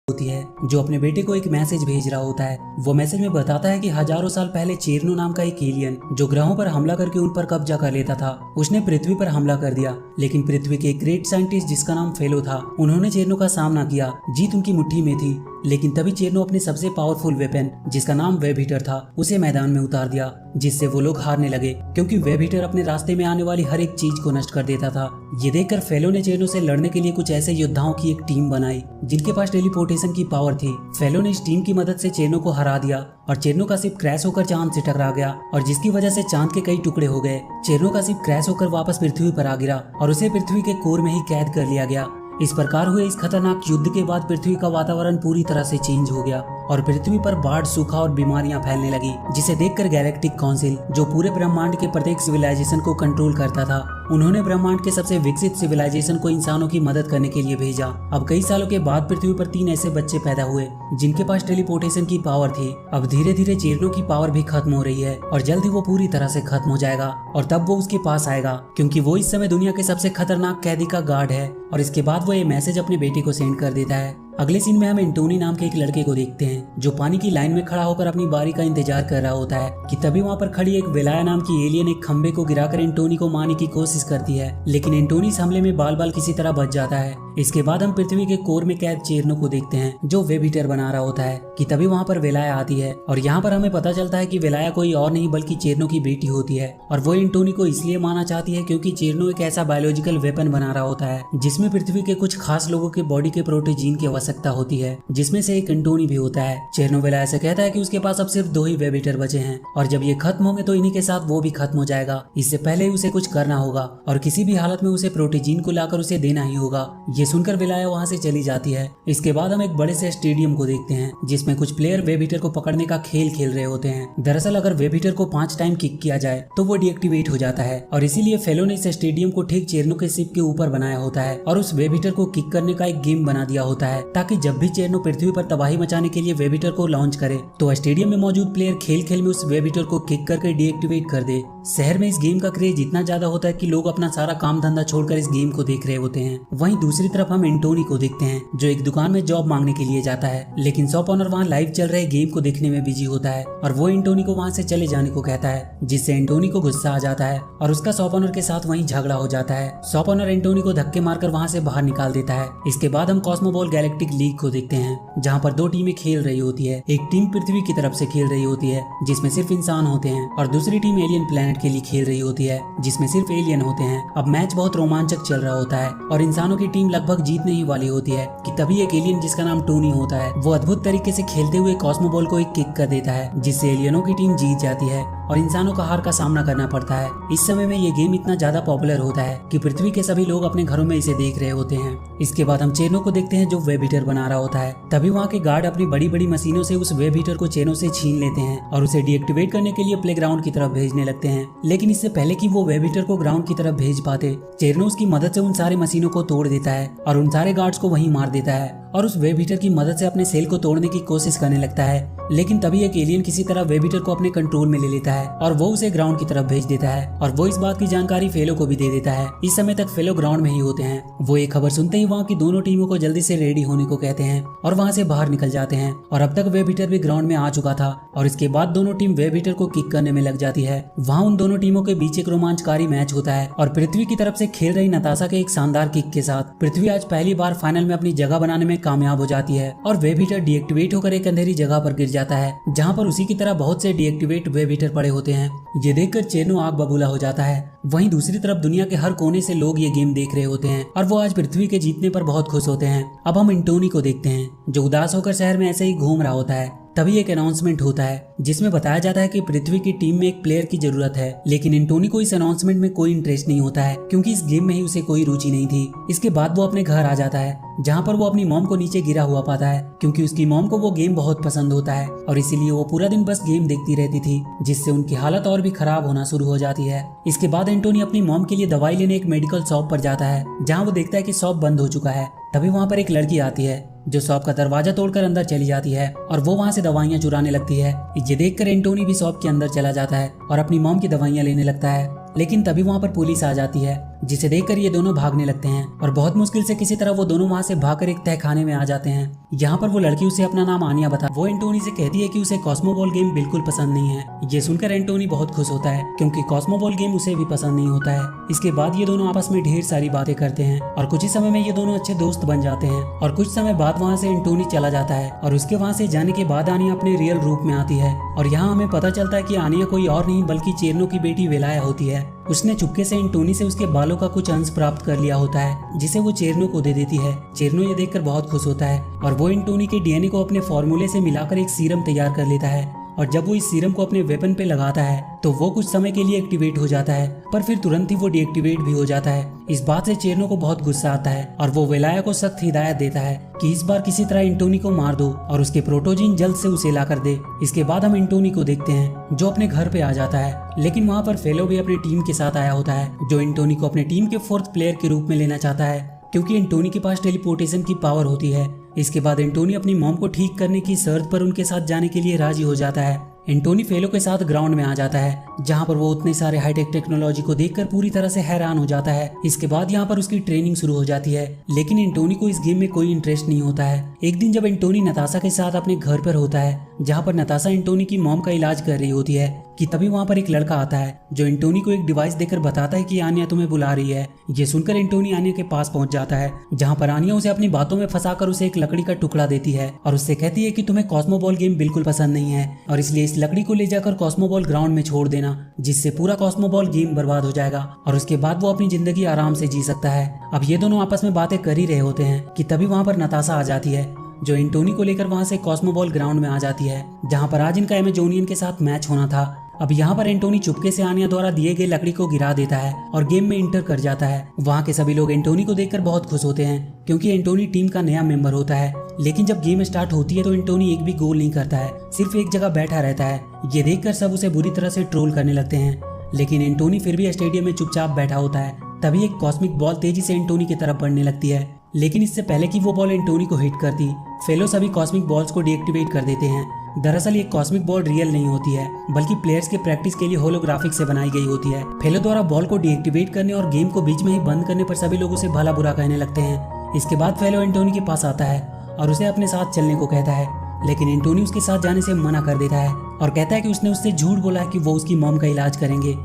होती है जो अपने बेटे को एक मैसेज भेज रहा होता है। वो मैसेज में बताता है कि हजारों साल पहले चेरनो नाम का एक एलियन जो ग्रहों पर हमला करके उन पर कब्जा कर लेता था, उसने पृथ्वी पर हमला कर दिया। लेकिन पृथ्वी के एक ग्रेट साइंटिस्ट जिसका नाम फेलो था, उन्होंने चेरनो का सामना किया। जीत उनकी मुट्ठी में थी, लेकिन तभी चेरनो अपने सबसे पावरफुल वेपन जिसका नाम वेब हीटर था उसे मैदान में उतार दिया, जिससे वो लोग हारने लगे क्योंकि वेब हीटर अपने रास्ते में आने वाली हर एक चीज को नष्ट कर देता था। ये देखकर फेलो ने चेरनो से लड़ने के लिए कुछ ऐसे योद्धाओं की एक टीम बनाई जिनके पास टेलीपोर्टेशन की पावर थी। फेलो ने इस टीम की मदद से चेरनो को हरा दिया और चेरनो का शिप क्रैश होकर चांद से टकरा गया और जिसकी वजह से चांद के कई टुकड़े हो गए। चेरनो का शिप क्रैश होकर वापस पृथ्वी पर आ गिरा और उसे पृथ्वी के कोर में ही कैद कर लिया गया। इस प्रकार हुए इस खतरनाक युद्ध के बाद पृथ्वी का वातावरण पूरी तरह से चेंज हो गया और पृथ्वी पर बाढ़, सूखा और बीमारियां फैलने लगी, जिसे देखकर गैलेक्टिक काउंसिल जो पूरे ब्रह्मांड के प्रत्येक सिविलाइजेशन को कंट्रोल करता था, उन्होंने ब्रह्मांड के सबसे विकसित सिविलाइजेशन को इंसानों की मदद करने के लिए भेजा। अब कई सालों के बाद पृथ्वी पर 3 ऐसे बच्चे पैदा हुए जिनके पास टेलीपोर्टेशन की पावर थी। अब धीरे धीरे चेरनो की पावर भी खत्म हो रही है और जल्द ही वो पूरी तरह से खत्म हो जाएगा और तब वो उसके पास आएगा क्योंकि वो इस समय दुनिया के सबसे खतरनाक कैदी का गार्ड है। और इसके बाद वो ये मैसेज अपने बेटे को सेंड कर देता है। अगले सीन में हम एंटोनी नाम के एक लड़के को देखते हैं जो पानी की लाइन में खड़ा होकर अपनी बारी का इंतजार कर रहा होता है कि तभी वहाँ पर खड़ी एक वेलाया नाम की एलियन एक खंबे को गिराकर एंटोनी को मारने की कोशिश करती है, लेकिन एंटोनी इस हमले में बाल बाल किसी तरह बच जाता है। इसके बाद हम पृथ्वी के कोर में कैद चेरनो को देखते हैं जो वेब हीटर बना रहा होता है कि तभी वहाँ पर वेलाया आती है और यहाँ पर हमें पता चलता है कि वेलाया कोई और नहीं बल्कि चेरनो की बेटी होती है और वो एंटोनी को इसलिए मारना चाहती है क्योंकि चेरनो एक ऐसा बायोलॉजिकल वेपन बना रहा होता है जिसमें पृथ्वी के कुछ खास लोगों के बॉडी के प्रोटीन की आवश्यकता होती है, जिसमें से एक एंटोनी भी होता है। चेरनो वेलाया से कहता है कि उसके पास अब सिर्फ 2 ही वेब हीटर बचे हैं और जब ये खत्म होंगे तो इन्हीं के साथ वो भी खत्म हो जाएगा। इससे पहले ही उसे कुछ करना होगा और किसी भी हालत में उसे प्रोटीन को लाकर उसे देना ही होगा। ये सुनकर वेलाया वहाँ से चली जाती है। इसके बाद हम एक बड़े से स्टेडियम को देखते हैं जिसमें कुछ प्लेयर वेब हीटर को पकड़ने का खेल खेल रहे होते हैं। दरअसल अगर वेब हीटर को 5 टाइम किक किया जाए तो वो डीएक्टिवेट हो जाता है और इसीलिए फेलो ने इस स्टेडियम को ठीक चेरनो के शिप के ऊपर बनाया होता है और उस वेब हीटर को किक करने का एक गेम बना दिया होता है ताकि जब भी चेरनो पृथ्वी पर तबाही मचाने के लिए वेब हीटर को लॉन्च करे तो स्टेडियम में मौजूद प्लेयर खेल खेल में उस वेब हीटर को किक करके डीएक्टिवेट कर दे। शहर में इस गेम का क्रेज इतना ज्यादा होता है कि लोग अपना सारा काम धंधा छोड़कर इस गेम को देख रहे होते हैं। वहीं दूसरी तरफ हम एंटोनी को देखते हैं जो एक दुकान में जॉब मांगने के लिए जाता है, लेकिन शॉप ओनर वहाँ लाइव चल रहे गेम को देखने में बिजी होता है और वो एंटोनी को वहाँ से चले जाने को कहता है, जिससे एंटोनी को गुस्सा आ जाता है और उसका शॉप ओनर के साथ वहीं झगड़ा हो जाता है। शॉप ओनर एंटोनी को धक्के मारकर वहाँ से बाहर निकाल देता है। इसके बाद हम कॉस्मोबॉल गैलेक्टिक लीग को देखते हैं जहाँ पर 2 टीमें खेल रही होती है। एक टीम पृथ्वी की तरफ से खेल रही होती है जिसमें सिर्फ इंसान होते हैं और दूसरी टीम एलियन प्लेनेट के लिए खेल रही होती है जिसमें सिर्फ एलियन होते हैं। अब मैच बहुत रोमांचक चल रहा होता है और इंसानों की टीम लगभग जीतने ही वाली होती है कि तभी एक एलियन जिसका नाम टोनी होता है वो अद्भुत तरीके से खेलते हुए कॉस्मोबॉल को एक किक कर देता है जिससे एलियनों की टीम जीत जाती है और इंसानों का हार का सामना करना पड़ता है। इस समय में ये गेम इतना ज्यादा पॉपुलर होता है कि पृथ्वी के सभी लोग अपने घरों में इसे देख रहे होते हैं। इसके बाद हम चेरनो को देखते हैं जो वेब हीटर बना रहा होता है। तभी वहाँ के गार्ड अपनी बड़ी बड़ी मशीनों से उस वेब हीटर को चेरनो से छीन लेते हैं और उसे डीएक्टिवेट करने के लिए प्लेग्राउंड की तरफ भेजने लगते हैं। लेकिन इससे पहले कि वो वेब हीटर को ग्राउंड की तरफ भेज पाते, चेरनो उसकी मदद से उन सारे मशीनों को तोड़ देता है और उन सारे गार्ड्स को वहीं मार देता है और उस वेब हीटर की मदद से अपने सेल को तोड़ने की कोशिश करने लगता है। लेकिन तभी एक एलियन किसी तरह वेब हीटर को अपने कंट्रोल में ले लेता है और वो उसे ग्राउंड की तरफ भेज देता है और वो इस बात की जानकारी फेलो को भी दे देता है। इस समय तक फेलो ग्राउंड में ही होते हैं। वो ये खबर सुनते ही वहाँ की दोनों टीमों को जल्दी से रेडी होने को कहते हैं और वहाँ से बाहर निकल जाते हैं और अब तक वेब हीटर भी ग्राउंड में आ चुका था और इसके बाद दोनों टीम वेब हीटर को किक करने में लग जाती है। वहाँ उन दोनों टीमों के बीच एक रोमांचकारी मैच होता है और पृथ्वी की तरफ से खेल रही नताशा के एक शानदार किक के साथ पृथ्वी आज पहली बार फाइनल में अपनी जगह बनाने में कामयाब हो जाती है और वेब हीटर डीएक्टिवेट होकर एक अंधेरी जगह पर गिर जाता है जहाँ पर उसी की तरह बहुत से डीएक्टिवेट वेब हीटर पड़े होते हैं। ये देखकर चेरनो आग बबूला हो जाता है। वहीं दूसरी तरफ दुनिया के हर कोने से लोग ये गेम देख रहे होते हैं और वो आज पृथ्वी के जीतने पर बहुत खुश होते हैं। अब हम एंटोनी को देखते हैं जो उदास होकर शहर में ऐसे ही घूम रहा होता है। तभी एक अनाउंसमेंट होता है जिसमें बताया जाता है कि पृथ्वी की टीम में एक प्लेयर की जरूरत है, लेकिन एंटोनी को इस अनाउंसमेंट में कोई इंटरेस्ट नहीं होता है क्योंकि इस गेम में ही उसे कोई रुचि नहीं थी। इसके बाद वो अपने घर आ जाता है जहाँ पर वो अपनी मॉम को नीचे गिरा हुआ पाता है क्योंकि उसकी मॉम को वो गेम बहुत पसंद होता है और इसीलिए वो पूरा दिन बस गेम देखती रहती थी, जिससे उनकी हालत और भी खराब होना शुरू हो जाती है। इसके बाद एंटोनी अपनी मॉम के लिए दवाई लेने एक मेडिकल शॉप पर जाता है जहाँ वो देखता है कि शॉप बंद हो चुका है। तभी वहाँ पर एक लड़की आती है जो शॉप का दरवाजा तोड़कर अंदर चली जाती है और वो वहाँ से दवाइयाँ चुराने लगती है। ये देखकर एंटोनी भी शॉप के अंदर चला जाता है और अपनी मॉम की दवाइयाँ लेने लगता है, लेकिन तभी वहाँ पर पुलिस आ जाती है जिसे देखकर ये दोनों भागने लगते हैं और बहुत मुश्किल से किसी तरह वो दोनों वहाँ से भागकर एक तहखाने में आ जाते हैं। यहाँ पर वो लड़की उसे अपना नाम आनिया बता वो एंटोनी से कहती है कि उसे कॉस्मोबॉल गेम बिल्कुल पसंद नहीं है। ये सुनकर एंटोनी बहुत खुश होता है क्योंकि कॉस्मोबॉल गेम उसे भी पसंद नहीं होता है। इसके बाद ये दोनों आपस में ढेर सारी बातें करते हैं और कुछ ही समय में ये दोनों अच्छे दोस्त बन जाते हैं। और कुछ समय बाद वहाँ से एंटोनी चला जाता है और उसके वहाँ से जाने के बाद आनिया अपने रियल रूप में आती है और यहाँ हमें पता चलता है कि आनिया कोई और नहीं बल्कि चेरनो की बेटी वेलाया होती है। उसने चुपके से एंटोनी से उसके बालों का कुछ अंश प्राप्त कर लिया होता है जिसे वो चेरनो को दे देती है। चेरनो ये देखकर बहुत खुश होता है और वो एंटोनी के डीएनए को अपने फॉर्मूले से मिलाकर एक सीरम तैयार कर लेता है और जब वो इस सीरम को अपने वेपन पे लगाता है तो वो कुछ समय के लिए एक्टिवेट हो जाता है पर फिर तुरंत ही वो डीएक्टिवेट भी हो जाता है। इस बात से चेरनो को बहुत गुस्सा आता है और वो वेलाया को सख्त हिदायत देता है कि इस बार किसी तरह एंटोनी को मार दो और उसके प्रोटोजीन जल्द से उसे ला कर दे। इसके बाद हम एंटोनी को देखते हैं जो अपने घर पे आ जाता है, लेकिन वहाँ पर फेलो भी अपनी टीम के साथ आया होता है जो एंटोनी को अपने टीम के 4th प्लेयर के रूप में लेना चाहता है क्योंकि एंटोनी के पास टेलीपोर्टेशन की पावर होती है। इसके बाद एंटोनी अपनी मॉम को ठीक करने की शर्त पर उनके साथ जाने के लिए राजी हो जाता है। एंटोनी फेलो के साथ ग्राउंड में आ जाता है जहां पर वो उतने सारे हाईटेक टेक्नोलॉजी को देखकर पूरी तरह से हैरान हो जाता है। इसके बाद यहाँ पर उसकी ट्रेनिंग शुरू हो जाती है लेकिन एंटोनी को इस गेम में कोई इंटरेस्ट नहीं होता है। एक दिन जब एंटोनी नताशा के साथ अपने घर पर होता है जहाँ पर नताशा एंटोनी की मॉम का इलाज कर रही होती है कि तभी वहाँ पर एक लड़का आता है जो एंटोनी को एक डिवाइस देकर बताता है कि आनिया तुम्हें बुला रही है। ये सुनकर एंटोनी आनिया के पास पहुंच जाता है जहाँ पर आनिया उसे अपनी बातों में फंसाकर उसे एक लकड़ी का टुकड़ा देती है और उससे कहती है कि तुम्हें कॉस्मोबॉल गेम बिल्कुल पसंद नहीं है और इसलिए इस लकड़ी को ले जाकर कॉस्मोबॉल ग्राउंड में छोड़ देना जिससे पूरा कॉस्मोबॉल गेम बर्बाद हो जाएगा और उसके बाद वो अपनी जिंदगी आराम से जी सकता है। अब ये दोनों आपस में बातें कर ही रहे होते हैं कि तभी वहाँ पर नताशा आ जाती है जो एंटोनी को लेकर वहाँ से कॉस्मोबॉल ग्राउंड में आ जाती है जहाँ पर आज इनका एमेजोनियन के साथ मैच होना था। अब यहाँ पर एंटोनी चुपके से आनिया द्वारा दिए गए लकड़ी को गिरा देता है और गेम में इंटर कर जाता है। वहाँ के सभी लोग एंटोनी को देखकर बहुत खुश होते हैं क्योंकि एंटोनी टीम का नया मेंबर होता है। लेकिन जब गेम स्टार्ट होती है तो एंटोनी एक भी गोल नहीं करता है, सिर्फ एक जगह बैठा रहता है। ये देखकर सब उसे बुरी तरह से ट्रोल करने लगते हैं लेकिन एंटोनी फिर भी स्टेडियम में चुपचाप बैठा होता है। तभी एक कॉस्मिक बॉल तेजी से एंटोनी की तरफ बढ़ने लगती है लेकिन इससे पहले कि वो बॉल एंटोनी को हिट करती फेलो सभी कॉस्मिक बॉल्स को डीएक्टिवेट कर देते हैं। दरअसल ये कॉस्मिक बॉल रियल नहीं होती है बल्कि प्लेयर्स के प्रैक्टिस के लिए होलोग्राफिक से बनाई गई होती है। फेलो द्वारा बॉल को डीएक्टिवेट करने और गेम को बीच में ही बंद करने पर सभी लोग उसे भला बुरा कहने लगते हैं। इसके बाद फेलो एंटोनी के पास आता है और उसे अपने साथ चलने को कहता है लेकिन एंटोनी उसके साथ जाने से मना कर देता है और कहता है कि उसने उससे झूठ बोला है कि वो उसकी मॉम का इलाज करेंगे।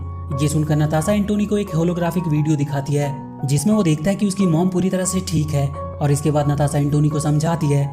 ये सुनकर नताशा एंटोनी को एक होलोग्राफिक वीडियो दिखाती है जिसमें वो देखता है कि उसकी मॉम पूरी तरह से ठीक है और इसके बाद नताशा एंटोनी को समझाती है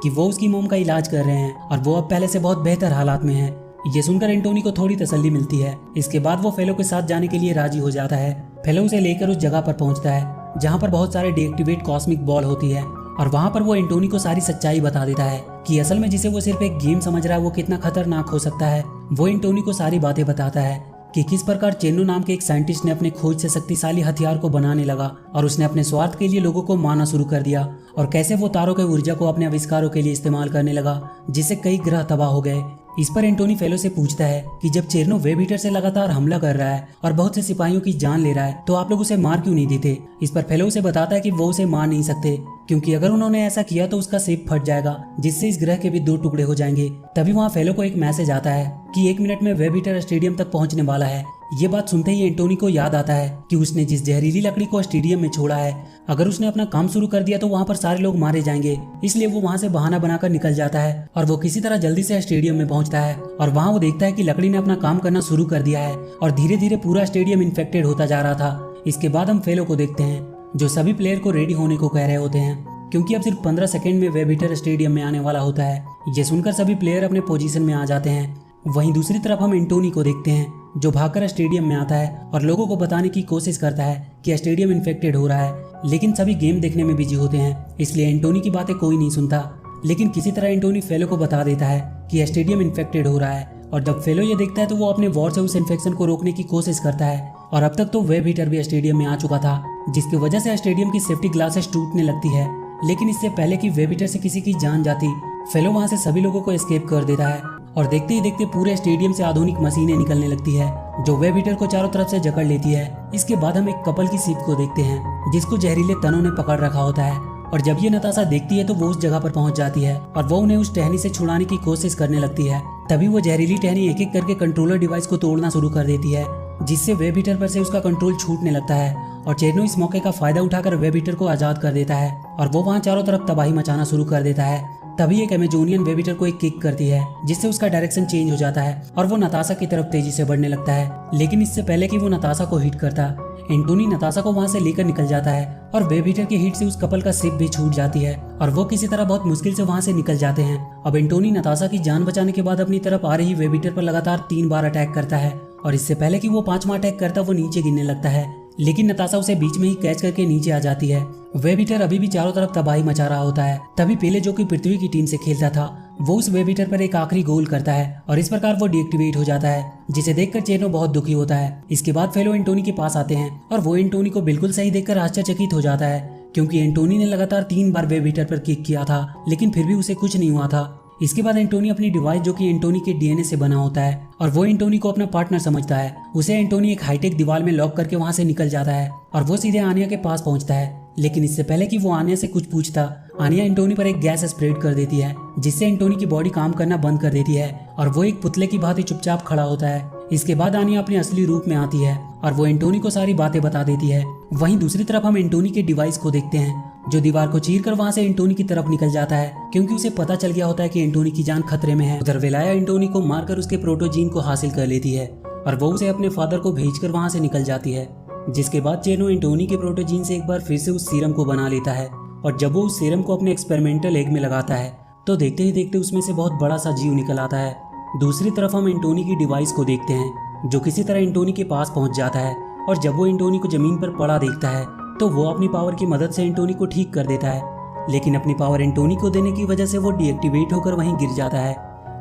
कि वो उसकी मॉम का इलाज कर रहे हैं और वो अब पहले से बहुत बेहतर हालात में है। ये सुनकर एंटोनी को थोड़ी तसल्ली मिलती है। इसके बाद वो फेलो के साथ जाने के लिए राजी हो जाता है। फेलो उसे लेकर उस जगह पर पहुंचता है जहाँ पर बहुत सारे डीएक्टिवेट कॉस्मिक बॉल होती है और वहाँ पर वो एंटोनी को सारी सच्चाई बता देता है कि असल में जिसे वो सिर्फ एक गेम समझ रहा है वो कितना खतरनाक हो सकता है। वो एंटोनी को सारी बातें बताता है कि किस प्रकार चेरनो नाम के एक साइंटिस्ट ने अपने खोज से शक्तिशाली हथियार को बनाने लगा और उसने अपने स्वार्थ के लिए लोगों को मारना शुरू कर दिया और कैसे वो तारों के ऊर्जा को अपने आविष्कारों के लिए इस्तेमाल करने लगा जिससे कई ग्रह तबाह हो गए। इस पर एंटोनी फेलो से पूछता है कि जब चेरनो वेब हीटर से लगातार हमला कर रहा है और बहुत से सिपाहियों की जान ले रहा है तो आप लोग उसे मार क्यों नहीं देते। इस पर फेलो उसे बताता है कि वो उसे मार नहीं सकते क्योंकि अगर उन्होंने ऐसा किया तो उसका शिप फट जाएगा जिससे इस ग्रह के भी 2 टुकड़े हो जाएंगे। तभी वहाँ फेलो को एक मैसेज आता है कि 1 मिनट में वेब हीटर स्टेडियम तक पहुंचने वाला है। ये बात सुनते ही एंटोनी को याद आता है कि उसने जिस जहरीली लकड़ी को स्टेडियम में छोड़ा है अगर उसने अपना काम शुरू कर दिया तो वहाँ पर सारे लोग मारे जाएंगे। इसलिए वो वहाँ से बहाना बनाकर निकल जाता है और वो किसी तरह जल्दी से स्टेडियम में पहुँचता है और वहाँ वो देखता है कि लकड़ी ने अपना काम करना शुरू कर दिया है और धीरे धीरे पूरा स्टेडियम इन्फेक्टेड होता जा रहा था। इसके बाद हम फेलो को देखते हैं जो सभी प्लेयर को रेडी होने को कह रहे होते हैं क्योंकि अब सिर्फ 15 सेकंड में वेब हीटर स्टेडियम में आने वाला होता है। ये सुनकर सभी प्लेयर अपने पोजीशन में आ जाते हैं। वहीं दूसरी तरफ हम एंटोनी को देखते हैं जो भागकर स्टेडियम में आता है और लोगों को बताने की कोशिश करता है कि स्टेडियम इन्फेक्टेड हो रहा है लेकिन सभी गेम देखने में बिजी होते हैं इसलिए एंटोनी की बातें कोई नहीं सुनता। लेकिन किसी तरह एंटोनी फेलो को बता देता है कि स्टेडियम इन्फेक्टेड हो रहा है और जब फेलो ये देखता है तो वो अपने वॉर से उस इन्फेक्शन को रोकने की कोशिश करता है और अब तक तो वेब हीटर भी स्टेडियम में आ चुका था जिसकी वजह से स्टेडियम की सेफ्टी ग्लासेस टूटने लगती है। लेकिन इससे पहले कि वेब हीटर से किसी की जान जाती फेलो वहाँ से सभी लोगों को एस्केप कर देता है और देखते ही देखते पूरे स्टेडियम से आधुनिक मशीनें निकलने लगती है जो वेब हीटर को चारों तरफ से जकड़ लेती है। इसके बाद हम एक कपल की शिप को देखते हैं जिसको जहरीले तनों ने पकड़ रखा होता है और जब ये नताशा देखती है तो वो उस जगह पर पहुंच जाती है और वो उन्हें उस टहनी से छुड़ाने की कोशिश करने लगती है। तभी वो जहरीली टहनी एक एक करके कंट्रोलर डिवाइस को तोड़ना शुरू कर देती है जिससे वेब हीटर पर से उसका कंट्रोल छूटने लगता है और चेरनो इस मौके का फायदा उठाकर वेब ईटर को आजाद कर देता है और वो वहाँ चारों तरफ तबाही मचाना शुरू कर देता है। तभी एक अमेजोनियन वेब ईटर को एक किक करती है जिससे उसका डायरेक्शन चेंज हो जाता है और वो नताशा की तरफ तेजी से बढ़ने लगता है। लेकिन इससे पहले कि वो नताशा को हिट करता, एंटोनी नताशा को वहां से लेकर निकल जाता है और वेब ईटर की हिट से उस कपल का शिप भी छूट जाती है और वो किसी तरह बहुत मुश्किल से वहां से निकल जाते हैं। अब एंटोनी नताशा की जान बचाने के बाद अपनी तरफ आ रही वेब ईटर पर लगातार 3 बार अटैक करता है और इससे पहले कि वो 5वां अटैक करता वो नीचे गिरने लगता है, लेकिन नताशा उसे बीच में ही कैच करके नीचे आ जाती है। वेब ईटर अभी भी चारों तरफ तबाही मचा रहा होता है। तभी पेले जो कि पृथ्वी की टीम से खेलता था वो उस वेब ईटर पर एक आखिरी गोल करता है और इस प्रकार वो डीएक्टिवेट हो जाता है, जिसे देखकर चेरनो बहुत दुखी होता है। इसके बाद फेलो एंटोनी के पास आते हैं और वो एंटोनी को बिल्कुल सही देखकर आश्चर्यचकित हो जाता है, क्योंकि एंटोनी ने लगातार 3 बार वेब ईटर पर किक किया था लेकिन फिर भी उसे कुछ नहीं हुआ था। इसके बाद एंटोनी अपनी डिवाइस जो कि एंटोनी के डीएनए से बना होता है और वो एंटोनी को अपना पार्टनर समझता है, उसे एंटोनी एक हाईटेक दीवार में लॉक करके वहां से निकल जाता है और वो सीधे आनिया के पास पहुंचता है। लेकिन इससे पहले कि वो आनिया से कुछ पूछता, आनिया एंटोनी पर एक गैस स्प्रेड कर देती है जिससे एंटोनी की बॉडी काम करना बंद कर देती है और वो एक पुतले की भांति चुपचाप खड़ा होता है। इसके बाद आनिया अपने असली रूप में आती है और वो एंटोनी को सारी बातें बता देती है। वहीं दूसरी तरफ हम एंटोनी के डिवाइस को देखते हैं जो दीवार को चीरकर वहां से एंटोनी की तरफ निकल जाता है, क्योंकि उसे पता चल गया होता है कि एंटोनी की जान खतरे में है। उधर वेलाया एंटोनी को मारकर उसके प्रोटोजीन को हासिल कर लेती है और वो उसे अपने फादर को भेजकर वहां से निकल जाती है। जिसके बाद चेरनो एंटोनी के प्रोटोजीन से एक बार फिर से उस सीरम को बना लेता है और जब वो उस सीरम को अपने एक्सपेरिमेंटल एग में लगाता है तो देखते ही देखते उसमें से बहुत बड़ा सा जीव निकल आता है। दूसरी तरफ हम एंटोनी की डिवाइस को देखते हैं जो किसी तरह एंटोनी के पास पहुंच जाता है और जब वो एंटोनी को जमीन पर पड़ा देखता है तो वो अपनी पावर की मदद से एंटोनी को ठीक कर देता है, लेकिन अपनी पावर एंटोनी को देने की वजह से वो डीएक्टिवेट होकर वहीं गिर जाता है।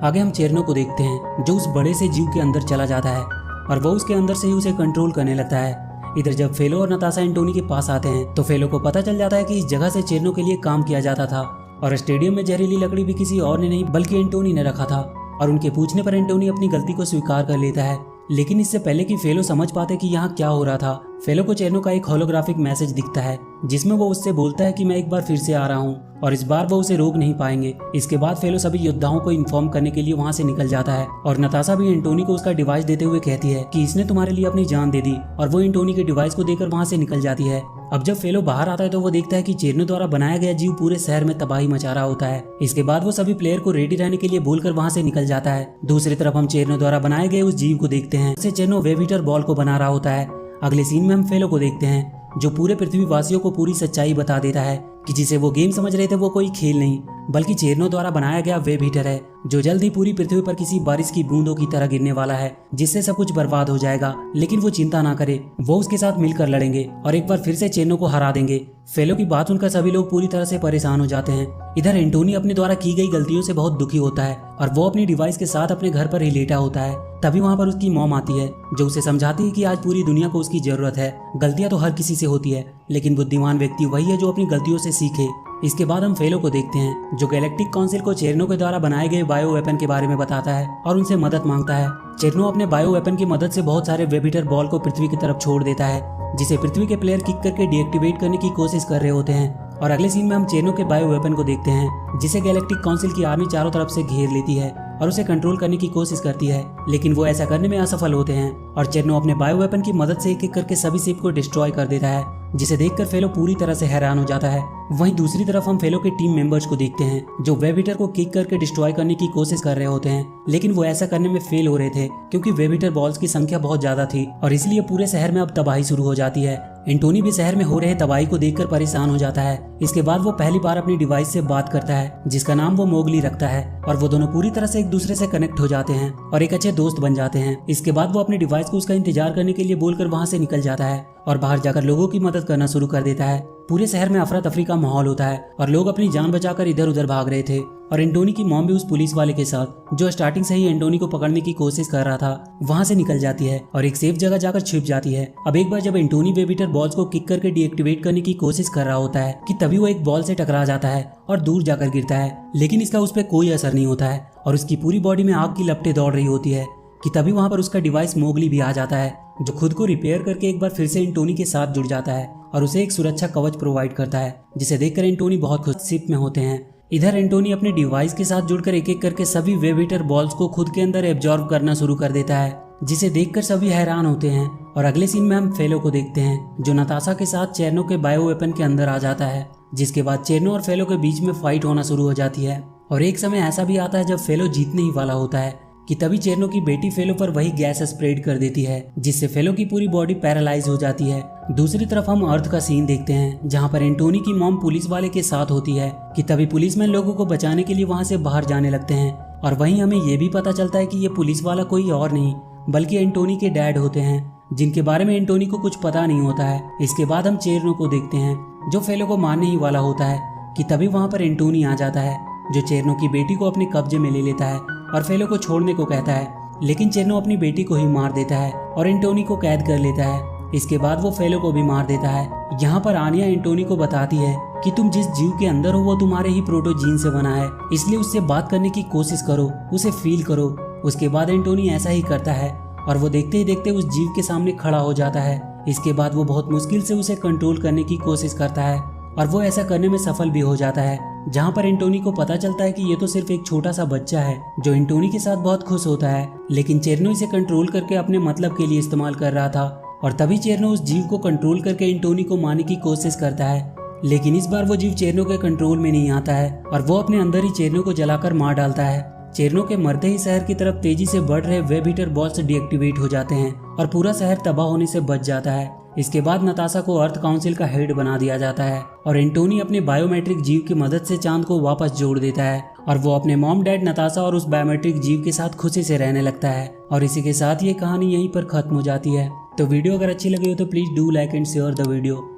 आगे हम चेरनो को देखते हैं जो उस बड़े से जीव के अंदर चला जाता है और वो उसके अंदर से ही उसे कंट्रोल करने लगता है। इधर जब फेलो और नताशा एंटोनी के पास आते हैं तो फेलो को पता चल जाता है कि इस जगह से चेरनो के लिए काम किया जाता था और स्टेडियम में जहरीली लकड़ी भी किसी और ने नहीं बल्कि एंटोनी ने रखा था। और उनके पूछने पर एंटोनी अपनी गलती को स्वीकार कर लेता है, लेकिन इससे पहले कि फेलो समझ पाते कि यहाँ क्या हो रहा था, फेलो को चेरनो का एक होलोग्राफिक मैसेज दिखता है जिसमें वो उससे बोलता है कि मैं एक बार फिर से आ रहा हूँ और इस बार वो उसे रोक नहीं पाएंगे। इसके बाद फेलो सभी योद्धाओं को इन्फॉर्म करने के लिए वहाँ से निकल जाता है और नताशा भी एंटोनी को उसका डिवाइस देते हुए कहती है कि इसने तुम्हारे लिए अपनी जान दे दी और वो एंटोनी के डिवाइस को देकर वहाँ से निकल जाती है। अब जब फेलो बाहर आता है तो वो देखता है कि चेरनो द्वारा बनाया गया जीव पूरे शहर में तबाही मचा रहा होता है। इसके बाद वो सभी प्लेयर को रेडी रहने के लिए बोलकर वहाँ से निकल जाता है। दूसरी तरफ हम चेरनो द्वारा बनाए गए उस जीव को देखते हैं जिसे चेरनो वेब ईटर बॉल को बना रहा होता है। अगले सीन में हम फेलो को देखते हैं जो पूरे पृथ्वीवासियों को पूरी सच्चाई बता देता है कि जिसे वो गेम समझ रहे थे वो कोई खेल नहीं बल्कि चेरनो द्वारा बनाया गया वेब हीटर है जो जल्द ही पूरी पृथ्वी पर किसी बारिश की बूंदों की तरह गिरने वाला है जिससे सब कुछ बर्बाद हो जाएगा। लेकिन वो चिंता ना करे, वो उसके साथ मिलकर लड़ेंगे और एक बार फिर से चेरनो को हरा देंगे। फेलो की बात सुनकर सभी लोग पूरी तरह से परेशान हो जाते हैं। इधर एंटोनी अपने द्वारा की गई गलतियों से बहुत दुखी होता है और वो अपनी डिवाइस के साथ अपने घर पर ही लेटा होता है। तभी वहाँ पर उसकी मॉम आती है जो उसे समझाती है कि आज पूरी दुनिया को उसकी जरूरत है। गलतियां तो हर किसी से होती है लेकिन बुद्धिमान व्यक्ति वही है जो अपनी गलतियों से सीखे। इसके बाद हम फेलो को देखते हैं जो गैलेक्टिक काउंसिल को चेरनो के द्वारा बनाए गए बायो वेपन के बारे में बताता है और उनसे मदद मांगता है। चेरनो अपने बायो वेपन की मदद से बहुत सारे वेब हीटर बॉल को पृथ्वी की तरफ छोड़ देता है जिसे पृथ्वी के प्लेयर किक करके डीएक्टिवेट करने की कोशिश कर रहे होते हैं। और अगले सीन में हम चेरनो के बायो वेपन को देखते हैं जिसे गैलेक्टिक काउंसिल की आर्मी चारों तरफ से घेर लेती है और उसे कंट्रोल करने की कोशिश करती है, लेकिन वो ऐसा करने में असफल होते हैं और चेरनो अपने बायो वेपन की मदद से एक एक करके सभी शिप को डिस्ट्रॉय कर देता है जिसे देखकर फेलो पूरी तरह से हैरान हो जाता है। वहीं दूसरी तरफ हम फेलो के टीम मेंबर्स को देखते हैं जो वेब हीटर को किक करके डिस्ट्रॉय करने की कोशिश कर रहे होते हैं, लेकिन वो ऐसा करने में फेल हो रहे थे क्योंकि वेब हीटर बॉल्स की संख्या बहुत ज्यादा थी और इसलिए पूरे शहर में अब तबाही शुरू हो जाती है। एंटोनी भी शहर में हो रहे तबाही को देखकर परेशान हो जाता है। इसके बाद वो पहली बार अपनी डिवाइस से बात करता है जिसका नाम वो मोगली रखता है और वो दोनों पूरी तरह से एक दूसरे से कनेक्ट हो जाते हैं और एक अच्छे दोस्त बन जाते हैं। इसके बाद वो अपने डिवाइस को उसका इंतजार करने के लिए बोलकर वहां से निकल जाता है और बाहर जाकर लोगों की मदद करना शुरू कर देता है। पूरे शहर में अफरा तफरी का माहौल होता है और लोग अपनी जान बचाकर इधर उधर भाग रहे थे और एंटोनी की मॉम भी उस पुलिस वाले के साथ जो स्टार्टिंग से ही एंटोनी को पकड़ने की कोशिश कर रहा था वहां से निकल जाती है और एक सेफ जगह जाकर छिप जाती है। अब एक बार जब एंटोनी वेब हीटर बॉल्स को किक करके डीएक्टिवेट करने की कोशिश कर रहा होता है कि तभी वो एक बॉल से टकरा जाता है और दूर जाकर गिरता है, लेकिन इसका उस पर कोई असर नहीं होता है और उसकी पूरी बॉडी में आग की लपटें दौड़ रही होती है कि तभी वहां पर उसका डिवाइस मोगली भी आ जाता है जो खुद को रिपेयर करके एक बार फिर से एंटोनी के साथ जुड़ जाता है और उसे एक सुरक्षा कवच प्रोवाइड करता है जिसे देखकर एंटोनी बहुत खुश शिप में होते हैं। इधर एंटोनी अपने डिवाइस के साथ जुड़कर एक एक करके सभी वेब हीटर बॉल्स को खुद के अंदर एब्जॉर्ब करना शुरू कर देता है जिसे देखकर सभी हैरान होते हैं। और अगले सीन में हम फेलो को देखते हैं जो नताशा के साथ चेरनो के बायो वेपन के अंदर आ जाता है, जिसके बाद चेरनो और फेलो के बीच में फाइट होना शुरू हो जाती है। और एक समय ऐसा भी आता है जब फेलो जीतने ही वाला होता है कि तभी चेरनो की बेटी फेलो पर वही गैस स्प्रेड कर देती है, जिससे फेलो की पूरी बॉडी पैरालाइज हो जाती है। दूसरी तरफ हम अर्थ का सीन देखते हैं जहां पर एंटोनी की मॉम पुलिस वाले के साथ होती है कि तभी पुलिसमैन लोगों को बचाने के लिए वहां से बाहर जाने लगते हैं। और वहीं हमें ये भी पता चलता है कि ये पुलिस वाला कोई और नहीं बल्कि एंटोनी के डैड होते हैं, जिनके बारे में एंटोनी को कुछ पता नहीं होता है। इसके बाद हम चेरनो को देखते हैं जो फेलो को मारने ही वाला होता है कि तभी वहां पर एंटोनी आ जाता है जो चेरनो की बेटी को अपने कब्जे में ले लेता है और फेलो को छोड़ने को कहता है, लेकिन चेरनो अपनी बेटी को ही मार देता है और एंटोनी को कैद कर लेता है। इसके बाद वो फेलो को भी मार देता है। यहाँ पर आनिया एंटोनी को बताती है कि तुम जिस जीव के अंदर हो वो तुम्हारे ही प्रोटोजीन से बना है, इसलिए उससे बात करने की कोशिश करो, उसे फील करो। उसके बाद एंटोनी ऐसा ही करता है और वो देखते ही देखते उस जीव के सामने खड़ा हो जाता है। इसके बाद वो बहुत मुश्किल से उसे कंट्रोल करने की कोशिश करता है और वो ऐसा करने में सफल भी हो जाता है, जहाँ पर एंटोनी को पता चलता है कि ये तो सिर्फ एक छोटा सा बच्चा है जो एंटोनी के साथ बहुत खुश होता है, लेकिन चेरनो इसे कंट्रोल करके अपने मतलब के लिए इस्तेमाल कर रहा था। और तभी चेरनो उस जीव को कंट्रोल करके एंटोनी को मारने की कोशिश करता है, लेकिन इस बार वो जीव चेरनो के कंट्रोल में नहीं आता है और वो अपने अंदर ही चेरनो को जलाकर मार डालता है। चेरनो के मरते ही शहर की तरफ तेजी से बढ़ रहे वेब हीटर बॉल्स डीएक्टिवेट हो जाते हैं और पूरा शहर तबाह होने से बच जाता है। इसके बाद नताशा को अर्थ काउंसिल का हेड बना दिया जाता है और एंटोनी अपने बायोमेट्रिक जीव की मदद से चांद को वापस जोड़ देता है और वो अपने मॉम डैड नताशा और उस बायोमेट्रिक जीव के साथ खुशी से रहने लगता है। और इसी के साथ ये कहानी यहीं पर खत्म हो जाती है। तो वीडियो अगर अच्छी लगी हो तो please do like and share the video.